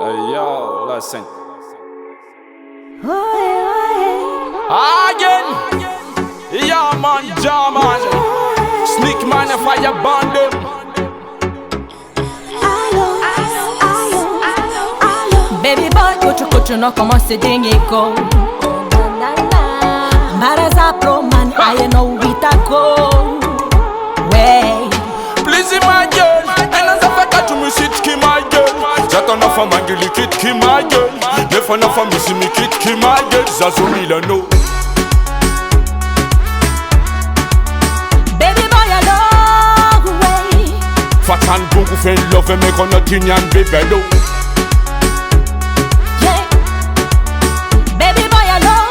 Yo, listen. Again, yeah man, German, sneak man, fire band them. Baby boy, kuchu no como se dingiko. Baraza pro man, I know witako. Way, Please my girl, and as a fact to me sit ki my girl. Jatana for mangili kit ki my girl. Never na for me see me kit ki my girl. Zazumila no. baby boy, I love way. Fat and bungu fe love me kono tinyan baby no. Yeah, baby boy, I love.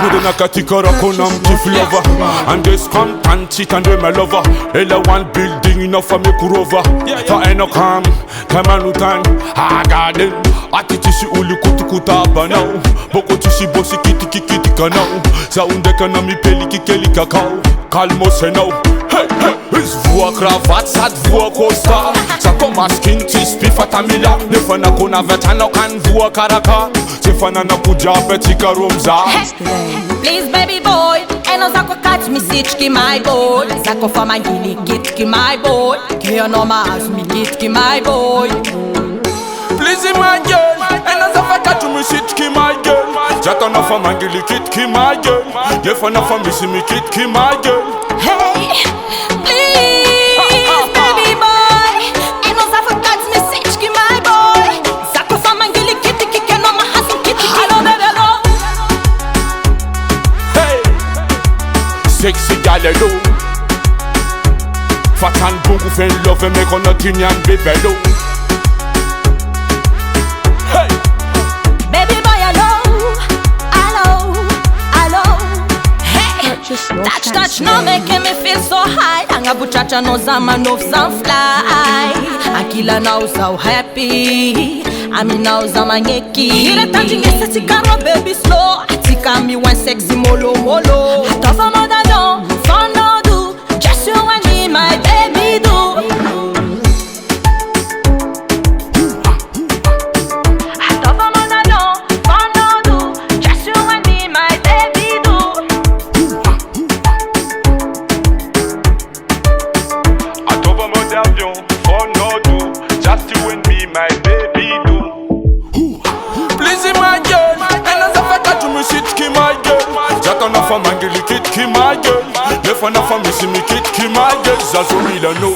Tude na katikara konam kif lover. And this content cheat and my lover. Ella one building enough for me kurova. For eno kam, kamanutan, ha garden. Atitishi uli kutukuta banao. Boko tishi bosi kiti kiti kanao. Sa unde kana mi peli kikeli kakao. Calmo senao. Hey, hey, is voix cravate, sad voix costa. Sa koma skin tis pifa tamila. Nefana kona vetano kan voix karaka. Sefana na kuja betika romza. Please baby boy, eno zako catch me sichki my boy. Zako for my gili kitki my boy. Kio no mas mi kitki my boy. Please my girl, and as a fact to me sit ki my girl. Jatana for mangili kit ki my girl. Yefana for me see me kit ki my girl. Hey, please baby boy, eno zako catch me sichki my boy. Zako for my gili kitki kio no mas mi kitki. Hello baby hello. Hey, sexy gal hello. Fat and bungu fe love me kono tinyan baby hello. Baby boy, hello. Hey, touch, no making me feel so high. Anga buchacha no zama no some fly. Akila now so happy. Ami now zama nyeki. Ira tanji ngese tikaro baby slow. Atika mi one sexy molo. Atofa moda don, fun no do. Just you and me, my baby do. Oh no do, just you and me, my baby do. Please my girl, and as a fact to me sit ki my girl. Jatana for mangili kit ki my girl. Nefana for me see me kit ki my girl. Zazumila no.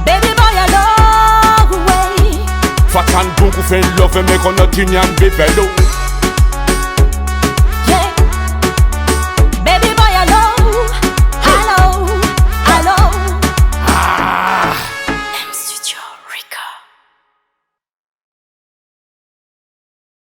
Baby boy, I love way. Fat and bungu fe love me kono tinyan baby no.